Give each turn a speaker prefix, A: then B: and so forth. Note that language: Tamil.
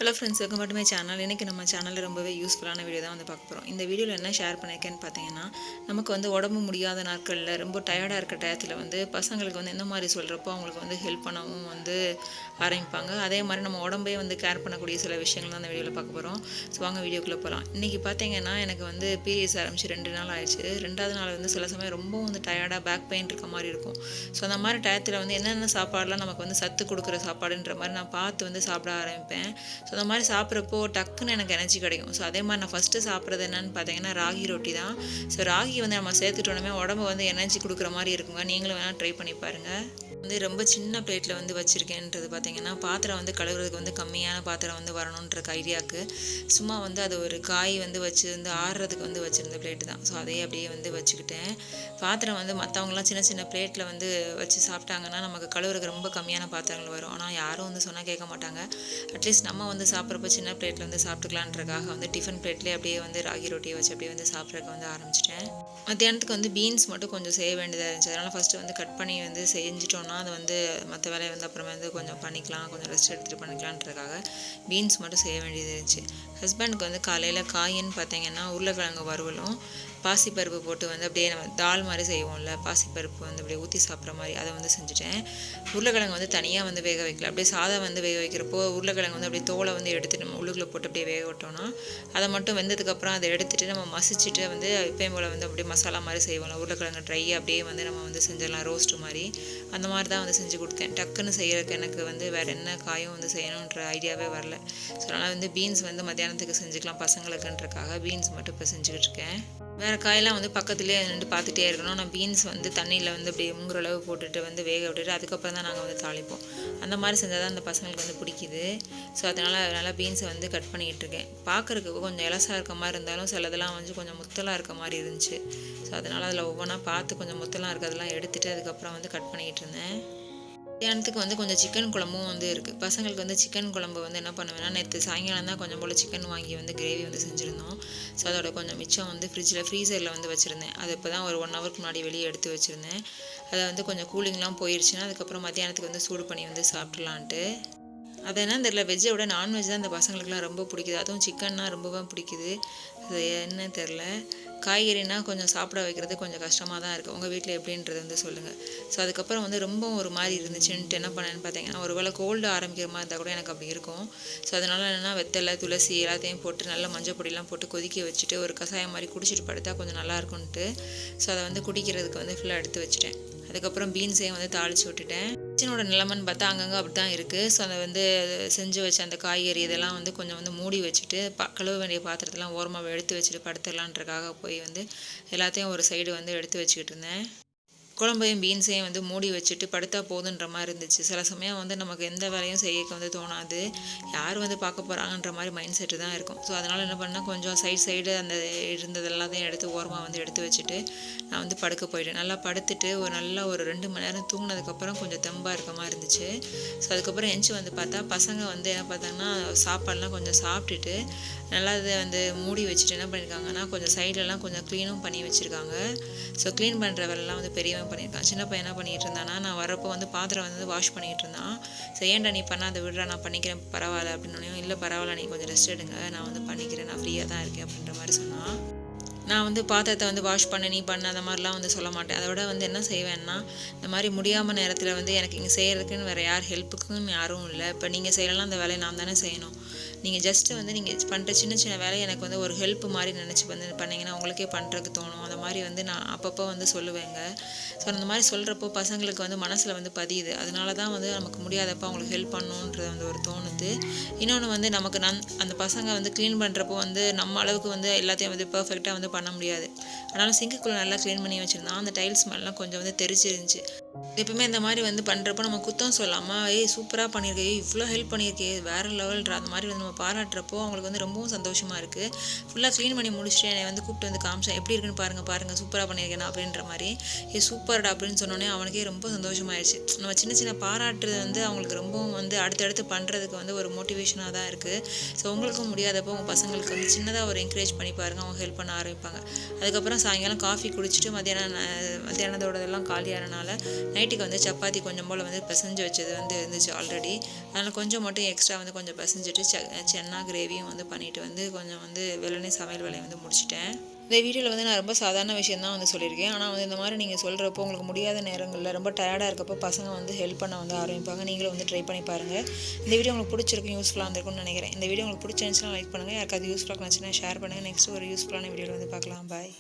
A: Hello friends, welcome back to my channel. இன்றைக்கி நம்ம சேனலில் ரொம்பவே யூஸ்ஃபுல்லான வீடியோ தான் பார்க்க போகிறோம். இந்த வீடியோவில் என்ன ஷேர் பண்ணியிருக்கேன்னு பார்த்தீங்கன்னா, நமக்கு உடம்பு முடியாத நாட்களில் ரொம்ப டயர்டாக இருக்க டயத்தில் பசங்களுக்கு எந்த மாதிரி சொல்கிறப்போ அவங்களுக்கு ஹெல்ப் பண்ணவும் ஆரம்பிப்பாங்க. அதே மாதிரி நம்ம உடம்பே கேர் பண்ணக்கூடிய சில விஷயங்கள் தான் அந்த வீடியோவில் பார்க்க போகிறோம். ஸோ வாங்க வீடியோக்குள்ளே போகலாம். இன்றைக்கி பார்த்தீங்கன்னா எனக்கு பீரியட்ஸ் ஆரம்பிச்சு 2 நாள் ஆயிடுச்சு. 2வது நாள் சில சமயம் ரொம்ப டயர்டாக பேக் பெயின் இருக்க மாதிரி இருக்கும். ஸோ அந்த மாதிரி டயத்தில் என்னென்ன சாப்பாடுலாம் நமக்கு சத்து கொடுக்குற சாப்பாடுன்ற மாதிரி நான் பார்த்து சாப்பிட ஆரம்பிப்பேன். ஸோ அந்த மாதிரி சாப்பிட்றப்போ டக்குன்னு எனக்கு எனர்ஜி கிடைக்கும். ஸோ அதே மாதிரி நான் ஃபஸ்ட்டு சாப்பிட்றது என்னென்னு பார்த்தீங்கன்னா ராகி ரொட்டி தான். ஸோ ராகி நம்ம சேர்த்துட்டோன்னே உடம்பு எனர்ஜி கொடுக்குற மாதிரி இருக்குங்க. நீங்களும் வேணால் ட்ரை பண்ணி பாருங்கள். ரொம்ப சின்ன பிளேட்டில் வச்சுருக்கேன்றது பார்த்தீங்கன்னா, பாத்திரம் கழுவுறதுக்கு கம்மியான பாத்திரம் வரணுன்ற ஐடியாவுக்கு சும்மா அது ஒரு காய் வச்சு ஆறுறதுக்கு வச்சுருந்த பிளேட்டு தான். ஸோ அதையே அப்படியே வச்சுக்கிட்டேன். பாத்திரம் மற்றவங்களாம் சின்ன சின்ன பிளேட்டில் வச்சு சாப்பிட்டாங்கன்னா நமக்கு கழுவுறதுக்கு ரொம்ப கம்மியான பாத்திரங்கள் வரும். ஆனால் யாரும் சொன்னால் கேட்க மாட்டாங்க. அட்லீஸ்ட் நம்ம சாப்பிட்றப்ப சின்ன பிளேட்டில் சாப்பிட்டுக்கலான்றக்காக டிஃபன் பிளேட்லேயே அப்படியே ராகி ரொட்டியை வச்சு அப்படியே சாப்பிட்றதுக்கு ஆரம்பிச்சிட்டேன். மத்தியானத்துக்கு பீன்ஸ் மட்டும் கொஞ்சம் செய்ய வேண்டியதாக இருந்துச்சு. அதனால் ஃபஸ்ட்டு கட் பண்ணி செஞ்சிட்டோன்னா அது மற்ற வேலையை அப்புறமா கொஞ்சம் பண்ணிக்கலாம், கொஞ்சம் ரெஸ்ட் எடுத்துகிட்டு பண்ணிக்கலான்றதுக்காக பீன்ஸ் மட்டும் செய்ய வேண்டியது இருந்துச்சு. ஹஸ்பண்டுக்கு காலையில் காயின்னு பார்த்தீங்கன்னா உருளைக்கிழங்கு வறுவலும் பாசிப்பருப்பு போட்டு அப்படியே நம்ம தால் மாதிரி செய்வோம்ல, பாசிப்பருப்பு அப்படியே ஊற்றி சாப்பிட்ற மாதிரி அதை செஞ்சுட்டேன். உருளைக்கிழங்கு தனியாக வேக வைக்கல. அப்படியே சாதம் வேக வைக்கிறப்போ உருளைக்கிழங்கு அப்படியே தோலை எடுத்துட்டு நம்ம உள்ளுக்குள்ளே போட்டு அப்படியே வேக விட்டோம்னா அதை மட்டும் வெந்ததுக்கப்புறம் அதை எடுத்துகிட்டு நம்ம மசிச்சுட்டு எப்பயும் போல் அப்படியே மசாலா மாதிரி செய்வோம்ல, உருளைக்கிழங்கு ட்ரையாக அப்படியே நம்ம செஞ்சிடலாம் ரோஸ்ட்டு மாதிரி. அந்த மாதிரி தான் செஞ்சு கொடுத்தேன். டக்குன்னு செய்கிறதுக்கு எனக்கு வேறு என்ன காயும் செய்யணுன்ற ஐடியாவே வரல. ஸோ அதனால் பீன்ஸ் மத்தியானத்துக்கு செஞ்சுக்கலாம் பசங்களுக்குன்றக்காக பீன்ஸ் மட்டும் இப்போ செஞ்சுக்கிட்டு இருக்கேன். வேறு காயெல்லாம் பக்கத்துலேயே நின்று பார்த்துட்டே இருக்கணும். நான் பீன்ஸ் தண்ணியில் அப்படியே முங்குற அளவு போட்டுட்டு வேக விட்டுட்டு அதுக்கப்புறம் தான் நாங்கள் தாளிப்போம். அந்த மாதிரி செஞ்சால் தான் அந்த பசங்களுக்கு பிடிக்குது. ஸோ அதனால் நல்லா பீன்ஸை கட் பண்ணிக்கிட்டு இருக்கேன். பார்க்குறதுக்கு கொஞ்சம் இலசாக இருக்க மாதிரி இருந்தாலும் சிலதெல்லாம் கொஞ்சம் முத்தலாக இருக்க மாதிரி இருந்துச்சு. ஸோ அதனால் அதில் ஒவ்வொன்றா பார்த்து கொஞ்சம் முத்தலாக இருக்கிறதெல்லாம் எடுத்துகிட்டு அதுக்கப்புறம் கட் பண்ணிக்கிட்டு இருந்தேன். மத்தியானத்துக்கு கொஞ்சம் சிக்கன் குழம்பும் இருக்குது. பசங்களுக்கு சிக்கன் குழம்பு என்ன பண்ணுவேன்னா, நேற்று சாயங்காலம் தான் கொஞ்சம் போல் சிக்கன் வாங்கி கிரேவி செஞ்சுருந்தோம். ஸோ அதோட கொஞ்சம் மிச்சம் ஃப்ரீசரில் வச்சுருந்தேன். அது இப்போ தான் ஒரு 1 ஹவருக்கு முன்னாடி வெளியே எடுத்து வச்சுருந்தேன். அதை கொஞ்சம் கூலிங்லாம் போயிடுச்சுன்னா அதுக்கப்புறம் மத்தியானத்துக்கு சூடு பண்ணி சாப்பிட்லான்ட்டு. அது என்னன்னு தெரியல, வெஜ்ஜை விட நான்வெஜ் தான் இந்த பசங்களுக்குலாம் ரொம்ப பிடிக்குது. அதுவும் சிக்கன்னா ரொம்பவே பிடிக்குது. அது என்னன்னு தெரில. காய்கறினா கொஞ்சம் சாப்பிட வைக்கிறது கொஞ்சம் கஷ்டமாக தான் இருக்குது. உங்கள் வீட்டில் எப்படின்றது சொல்லுங்கள். ஸோ அதுக்கப்புறம் ரொம்ப ஒரு மாதிரி இருந்துச்சுன்ட்டு என்ன பண்ணேன்னு பார்த்தீங்கன்னா, ஒரு வேளை கோல்டு ஆரம்பிக்கிற மாதிரி இருந்தால் கூட எனக்கு அப்படி இருக்கும். ஸோ அதனால் என்னென்னா வெத்தலை துளசி எல்லாத்தையும் போட்டு நல்லா மஞ்சள் பொடியெலாம் போட்டு கொதிக்க வச்சுட்டு ஒரு கஷாயம் மாதிரி குடிச்சிட்டு படுத்தா கொஞ்சம் நல்லா இருக்கும்ன்ட்டு ஸோ அதை குடிக்கிறதுக்கு ஃபுல்லாக எடுத்து வச்சுட்டேன். அதுக்கப்புறம் பீன்ஸையும் தாளித்து விட்டுட்டேன். கிச்சனோட நிலமன்னு பார்த்தா அங்கங்கே அப்படி தான் இருக்குது. ஸோ அதை செஞ்சு வச்ச அந்த காய்கறி இதெல்லாம் கொஞ்சம் மூடி வச்சுட்டு கழுவ வேண்டிய பாத்திரத்தெல்லாம் ஓரமாக எடுத்து வச்சுட்டு படுத்துடலான்றக்காக போய் எல்லாத்தையும் ஒரு சைடு எடுத்து வச்சுக்கிட்டு இருந்தேன். குழம்பையும் பீன்ஸையும் மூடி வச்சுட்டு படுத்தா போதுன்ற மாதிரி இருந்துச்சு. சில சமயம் நமக்கு எந்த வேலையும் செய்ய தோணாது. யார் பார்க்க போகிறாங்கன்ற மாதிரி மைண்ட் செட்டு தான் இருக்கும். ஸோ அதனால் என்ன பண்ணால் கொஞ்சம் சைடு அந்த இருந்தது எல்லாத்தையும் எடுத்து ஓரமாக எடுத்து வச்சுட்டு நான் படுக்க போயிட்டேன். நல்லா படுத்துட்டு ஒரு 2 மணி நேரம் தூங்கினதுக்கப்புறம் கொஞ்சம் தெம்பாக இருக்க மாதிரி இருந்துச்சு. ஸோ அதுக்கப்புறம் எஞ்சி பார்த்தா பசங்க என்ன பார்த்தாங்கன்னா சாப்பாடெலாம் கொஞ்சம் சாப்பிட்டுட்டு நல்லா இதை மூடி வச்சுட்டு என்ன பண்ணியிருக்காங்கன்னா கொஞ்சம் சைட்லலாம் கொஞ்சம் க்ளீனும் பண்ணி வச்சுருக்காங்க. ஸோ க்ளீன் பண்ணுற வேலைலாம் பெரியவன் பண்ணியிருக்கான். சின்ன பையன் என்ன பண்ணிகிட்டு இருந்தானா, நான் வரப்போ பாத்திரம் வாஷ் பண்ணிகிட்டு இருந்தான். ஸோ ஏன்டா நீ பண்ணாத விடுறா, நான் பண்ணிக்கிறேன் பரவாயில்ல அப்படின்னு. இல்லை பரவாயில்ல, நீ கொஞ்சம் ரெஸ்ட் எடுங்க, நான் பண்ணிக்கிறேன், நான் ஃப்ரீயாக தான் இருக்கேன் அப்படின்ற மாதிரி சொன்னான். நான் பாத்திரத்தை வாஷ் பண்ண நீ பண்ண அந்த மாதிரிலாம் சொல்ல மாட்டேன். அதை விட என்ன செய்வேன்னா, இந்த மாதிரி முடியாமல் நேரத்தில் எனக்கு இங்கே செய்கிறதுக்குன்னு வேறு யார் ஹெல்ப்புக்குன்னு யாரும் இல்லை. இப்போ நீங்கள் செய்யலாம் அந்த வேலையை நான் தானே செய்யணும். நீங்கள் ஜஸ்ட்டு நீங்கள் பண்ணுற சின்ன சின்ன வேலையை எனக்கு ஒரு ஹெல்ப் மாதிரி நினச்சி பண்ணிங்கன்னா உங்களுக்கே பண்ணுறதுக்கு தோணும். அந்த மாதிரி நான் அப்பப்போ சொல்லுவேங்க. ஸோ அந்த மாதிரி சொல்கிறப்போ பசங்களுக்கு மனசில் பதியுது. அதனால தான் நமக்கு முடியாதப்போ அவங்களுக்கு ஹெல்ப் பண்ணணுன்றது ஒரு தோணுது. இன்னொன்று நமக்கு அந்த பசங்க க்ளீன் பண்ணுறப்போ நம்ம அளவுக்கு எல்லாத்தையும் பர்ஃபெக்டாக பண்ண முடியாது. அதனால் சிங்குக்குள்ளே நல்லா க்ளீன் பண்ணி வச்சுருந்தான். அந்த டைல்ஸ் மேலாம் கொஞ்சம் தெரிச்சிருந்துச்சு. எப்பவுமே இந்த மாதிரி பண்ணுறப்போ நம்ம குத்தம் சொல்லாமல் சூப்பராக பண்ணியிருக்கே, இவ்வளோ ஹெல்ப் பண்ணியிருக்கே, வேறு லெவல்ன்ற அந்த மாதிரி நம்ம பாராட்டுறப்போ அவங்களுக்கு ரொம்பவும் சந்தோஷமாக இருக்குது. ஃபுல்லாக க்ளீன் பண்ணி முடிச்சுட்டு என்னை கூப்பிட்டு காமிச்சேன், எப்படி இருக்குன்னு பாருங்கள் சூப்பராக பண்ணியிருக்கேன் அப்படின்ற மாதிரி. சூப்பர்டா அப்படின்னு சொன்னோன்னே அவனுக்கே ரொம்ப சந்தோஷமாயிடுச்சு. நம்ம சின்ன சின்ன பாராட்டுறது அவங்களுக்கு ரொம்பவும் அடுத்தடுத்து பண்ணுறதுக்கு ஒரு மோட்டிவேஷனாக தான் இருக்குது. ஸோ உங்களுக்கும் முடியாதப்போ உங்கள் பசங்களுக்கு சின்னதாக ஒரு என்கரேஜ் பண்ணி பாருங்கள், அவங்க ஹெல்ப் பண்ண ஆரம்பிப்பாங்க. அதுக்கப்புறம் சாயங்காலம் காஃபி குடிச்சிட்டு மத்தியானத்தோடதெல்லாம் காலியாகிறனால நைட்டுக்கு வந்து சப்பாத்தி கொஞ்சம் போல் வந்து பிசைஞ்சு வச்சது வந்து இருந்துச்சு ஆல்ரெடி. அதனால் கொஞ்சம் மட்டும் எக்ஸ்ட்ரா வந்து கொஞ்சம் பிசைஞ்சிட்டு சென்னா கிரேவியும் வந்து பண்ணிவிட்டு வந்து கொஞ்சம் வந்து வெள்ளனே சமையல் வேலையை வந்து முடிச்சிட்டேன். இந்த வீடியோவில் வந்து நான் ரொம்ப சாதாரண விஷயம் தான் வந்து சொல்லியிருக்கேன். ஆனால் வந்து இந்த மாதிரி நீங்கள் சொல்கிறப்போ உங்களுக்கு முடியாத நேரங்களில் ரொம்ப டயர்டாக இருக்கப்போ பசங்க வந்து ஹெல்ப் பண்ண வந்து ஆரம்பிப்பாங்க. நீங்களும் வந்து ட்ரை பண்ணி பாருங்கள். இந்த வீடியோ உங்களுக்கு பிடிச்சிருக்கும், யூஸ்ஃபுல்லாக இருந்திருக்கும்னு நினைக்கிறேன். இந்த வீடியோ உங்களுக்கு பிடிச்சிருந்துச்சுன்னா லைக் பண்ணுங்கள். யாருக்காவது யூஸ்ஃபுல்லாக இருந்துச்சுன்னா ஷேர் பண்ணுங்கள். நெக்ஸ்ட் ஒரு யூஸ்ஃபுல்லான வீடியோவில் வந்து பார்க்கலாம். பாய்.